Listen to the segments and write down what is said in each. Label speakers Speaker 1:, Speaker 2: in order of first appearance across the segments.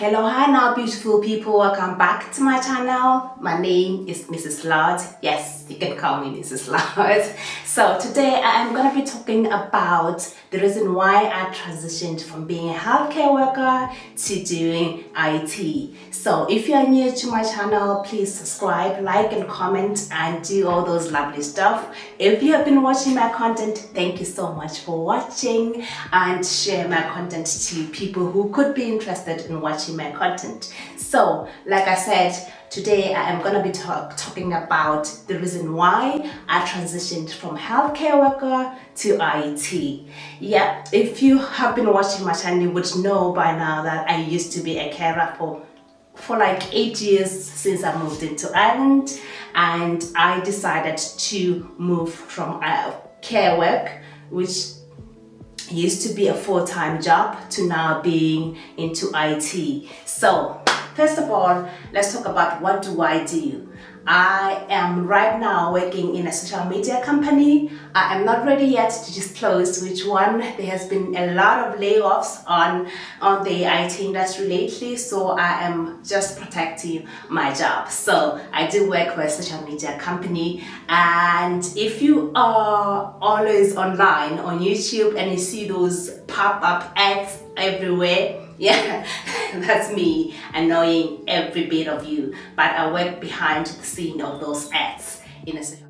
Speaker 1: Hello, hi now beautiful people, welcome back to my channel. My name is Mrs. Lord. Yes, you can call me Mrs. Lord. So today I am going to be talking about the reason why I transitioned from being a healthcare worker to doing IT. So if you are new to my channel, please subscribe, like and comment and do all those lovely stuff. If you have been watching my content, thank you so much for watching, and share my content to people who could be interested in watching my content. So like I said, today I am going to be talking about the reason why I transitioned from healthcare worker to IT. Yeah, if you have been watching my channel, you would know by now that I used to be a carer for like 8 years since I moved into Ireland, and I decided to move from care work, which used to be a full-time job, to now being into IT. So first of all, let's talk about what do I do. I am right now working in a social media company. I am not ready yet to disclose which one. There has been a lot of layoffs on the IT industry lately, so I am just protecting my job. So I do work for a social media company, and if you are always online on YouTube and you see those pop-up ads everywhere, yeah, that's me annoying every bit of you, but I work behind the scene of those ads in a second.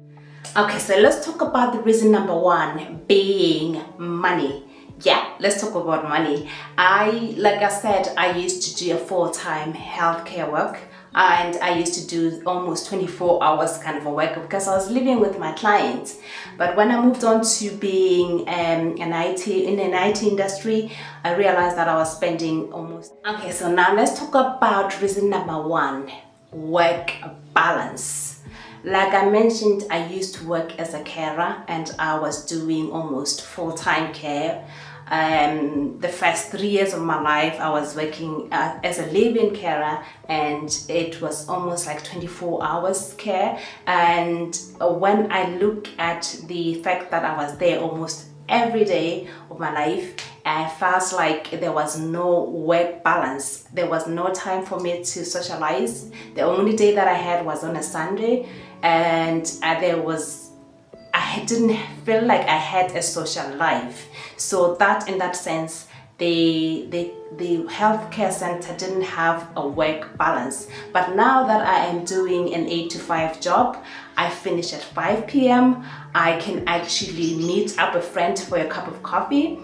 Speaker 1: Okay, so let's talk about the reason number one, being money. Yeah, let's talk about money. Like I said, I used to do a full-time healthcare work, and I used to do almost 24 hours kind of a work because I was living with my clients. But when I moved on to being in an IT industry, I realized that I was spending almost... Okay, so now let's talk about reason number one, work balance. Like I mentioned, I used to work as a carer and I was doing almost full-time care. The first 3 years of my life I was working as a live-in carer, and it was almost like 24 hours care. And when I look at the fact that I was there almost every day of my life, I felt like there was no work balance. There was no time for me to socialize. The only day that I had was on a Sunday, and I didn't feel like I had a social life. So that, in that sense, the healthcare center didn't have a work balance. But now that I am doing an 8 to 5 job, I finish at 5 p.m. I can actually meet up a friend for a cup of coffee.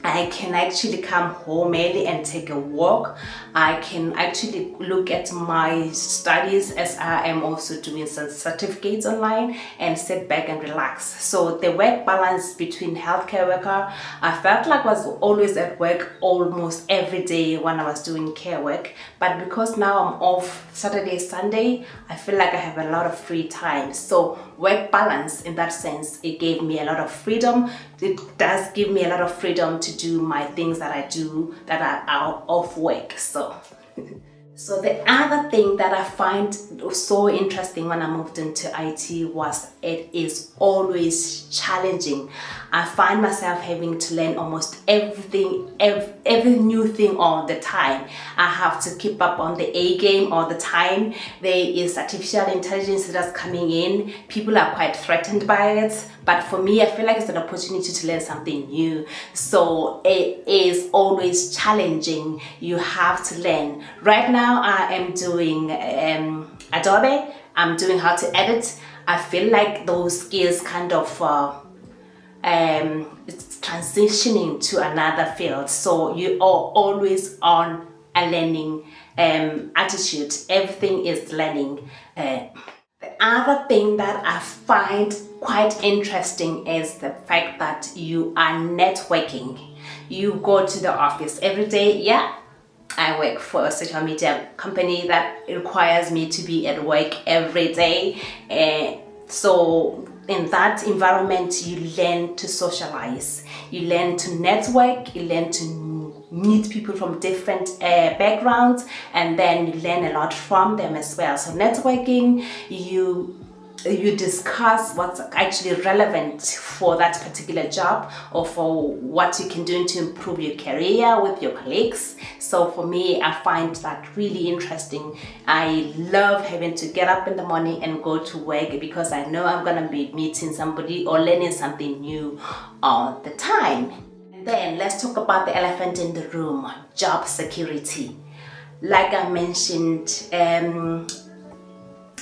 Speaker 1: I can actually come home early and take a walk. I can actually look at my studies, as I am also doing some certificates online, and sit back and relax. So the work balance between healthcare worker, I felt like I was always at work almost every day when I was doing care work. But because now I'm off Saturday, Sunday, I feel like I have a lot of free time. So work balance, in that sense, it gave me a lot of freedom. It does give me a lot of freedom to do my things that I do that are out of work. So the other thing that I find so interesting when I moved into IT was it is always challenging. I find myself having to learn almost everything, every new thing all the time. I have to keep up on the A game all the time. There is artificial intelligence that's coming in. People are quite threatened by it. But for me, I feel like it's an opportunity to learn something new. So it is always challenging. You have to learn. Right now, I am doing Adobe. I'm doing how to edit. I feel like those skills kind of it's transitioning to another field. So you are always on a learning attitude. Everything is learning. The other thing that I find quite interesting is the fact that you are networking. You go to the office every day. Yeah, I work for a social media company that requires me to be at work every day. So in that environment, you learn to socialize. You learn to network. You learn to meet people from different backgrounds, and then you learn a lot from them as well. So networking, you you discuss what's actually relevant for that particular job or for what you can do to improve your career with your colleagues. So for me, I find that really interesting. I love having to get up in the morning and go to work because I know I'm going to be meeting somebody or learning something new all the time. And then let's talk about the elephant in the room, job security. Like I mentioned,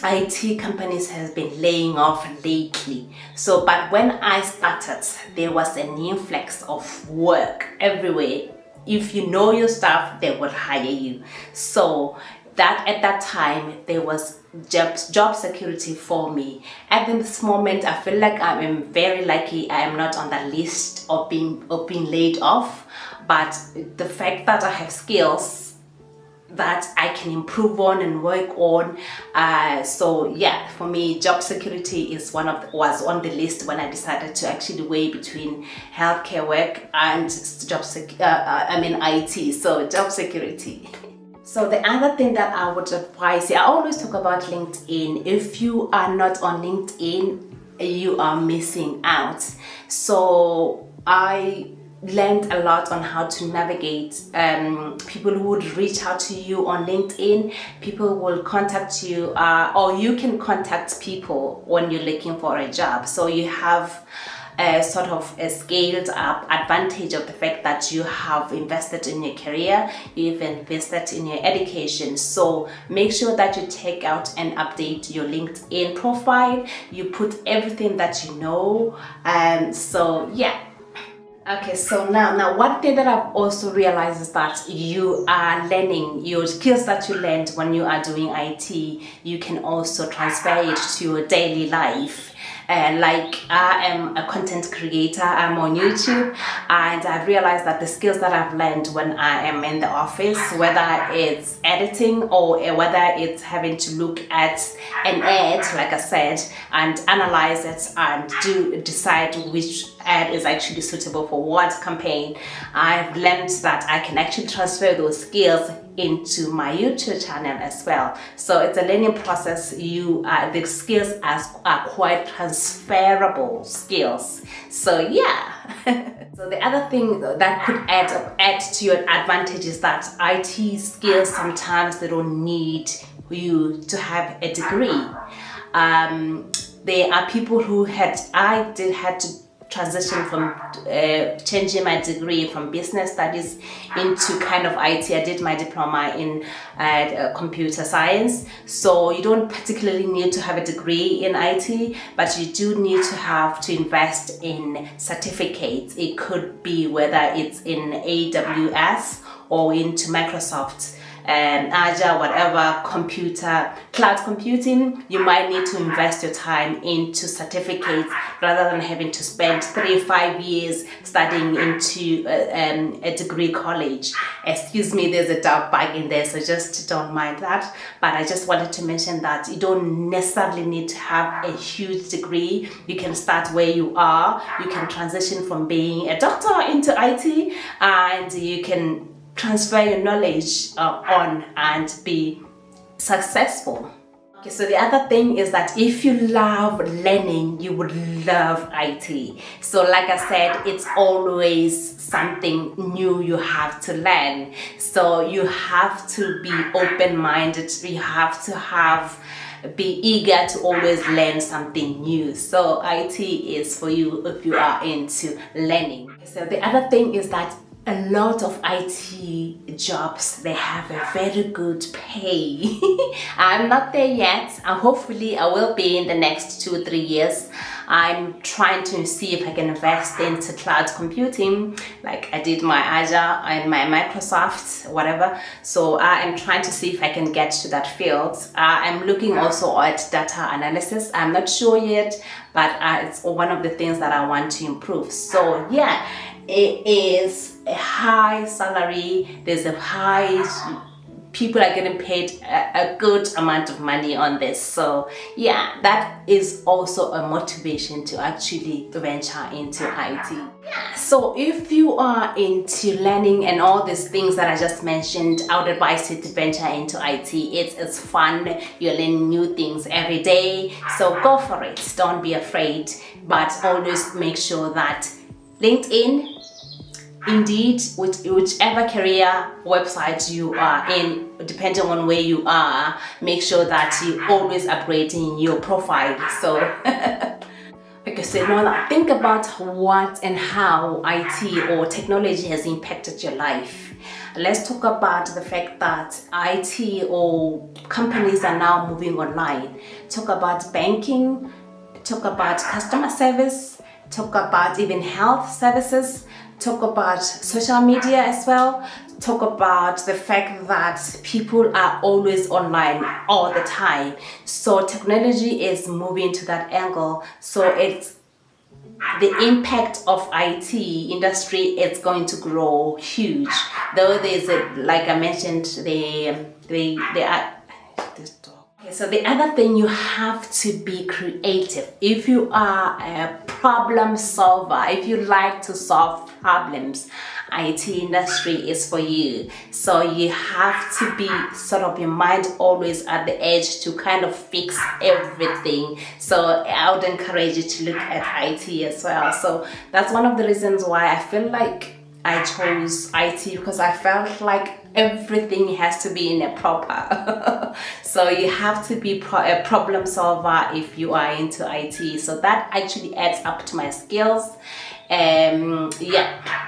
Speaker 1: IT companies has been laying off lately. So, but when I started, there was an influx of work everywhere. If you know your stuff, they will hire you. So that at that time, there was job security for me. At this moment, I feel like I am very lucky. I am not on the list of being laid off. But the fact that I have skills that I can improve on and work on. So yeah, for me, job security is was on the list when I decided to actually weigh between healthcare work and IT. So job security. So the other thing that I would advise you, I always talk about LinkedIn. If you are not on LinkedIn, you are missing out. So I learned a lot on how to navigate people who would reach out to you on LinkedIn. People will contact you, or you can contact people when you're looking for a job. So you have a sort of a scaled up advantage of the fact that you have invested in your career, you've invested in your education. So make sure that you take out and update your LinkedIn profile. You put everything that you know. So yeah. Okay, so now one thing that I've also realized is that you are learning your skills that you learned when you are doing IT. You can also transfer it to your daily life. Like I am a content creator, I'm on YouTube, and I've realized that the skills that I've learned when I am in the office, whether it's editing or whether it's having to look at an ad, like I said, and analyze it and decide which ad is actually suitable for what campaign, I've learned that I can actually transfer those skills into my YouTube channel as well. So it's a learning process. The skills are quite transferable skills. So yeah. So the other thing that could add to your advantage is that IT skills, sometimes they don't need you to have a degree. There are people who had to transition from changing my degree from business studies into kind of IT. I did my diploma in computer science. So you don't particularly need to have a degree in IT, but you do need to invest in certificates. It could be whether it's in AWS or into Microsoft Azure, whatever, cloud computing. You might need to invest your time into certificates rather than having to spend 3-5 years studying into a degree college. Excuse me, there's a dog bag in there, so just don't mind that. But I just wanted to mention that you don't necessarily need to have a huge degree. You can start where you are. You can transition from being a doctor into IT, and you can transfer your knowledge on and be successful. Okay, so the other thing is that if you love learning, you would love IT. So like I said, it's always something new you have to learn. So you have to be open-minded. You have to be eager to always learn something new. So IT is for you if you are into learning. So the other thing is that a lot of IT jobs, they have a very good pay. I'm not there yet, and hopefully I will be in the next 2-3 years. I'm trying to see if I can invest into cloud computing, like I did my Azure and my Microsoft, whatever. So I am trying to see if I can get to that field. I'm looking also at data analysis. I'm not sure yet, but it's one of the things that I want to improve. So yeah, it is a high salary. There's a high people are getting paid a good amount of money on this. So yeah, that is also a motivation to actually venture into IT. So if you are into learning and all these things that I just mentioned, I would advise you to venture into IT. It's fun. You're learning new things every day. So go for it. Don't be afraid. But always make sure that LinkedIn, Indeed, whichever career website you are in, depending on where you are, make sure that you always upgrading your profile. So like I said, now think about what and how IT or technology has impacted your life. Let's talk about the fact that IT or companies are now moving online. Talk about banking, talk about customer service, talk about even health services, talk about social media as well, talk about the fact that people are always online all the time. So technology is moving to that angle. So it's the impact of IT industry is going to grow huge. Though there's like I mentioned, they are this dog. Okay, so the other thing, you have to be creative. If you are a problem solver, if you like to solve problems, IT industry is for you. So you have to be sort of your mind always at the edge to kind of fix everything. So I would encourage you to look at IT as well. So that's one of the reasons why I feel like I chose IT, because I felt like everything has to be in a proper. So you have to be a problem solver if you are into IT. So that actually adds up to my skills. Yeah,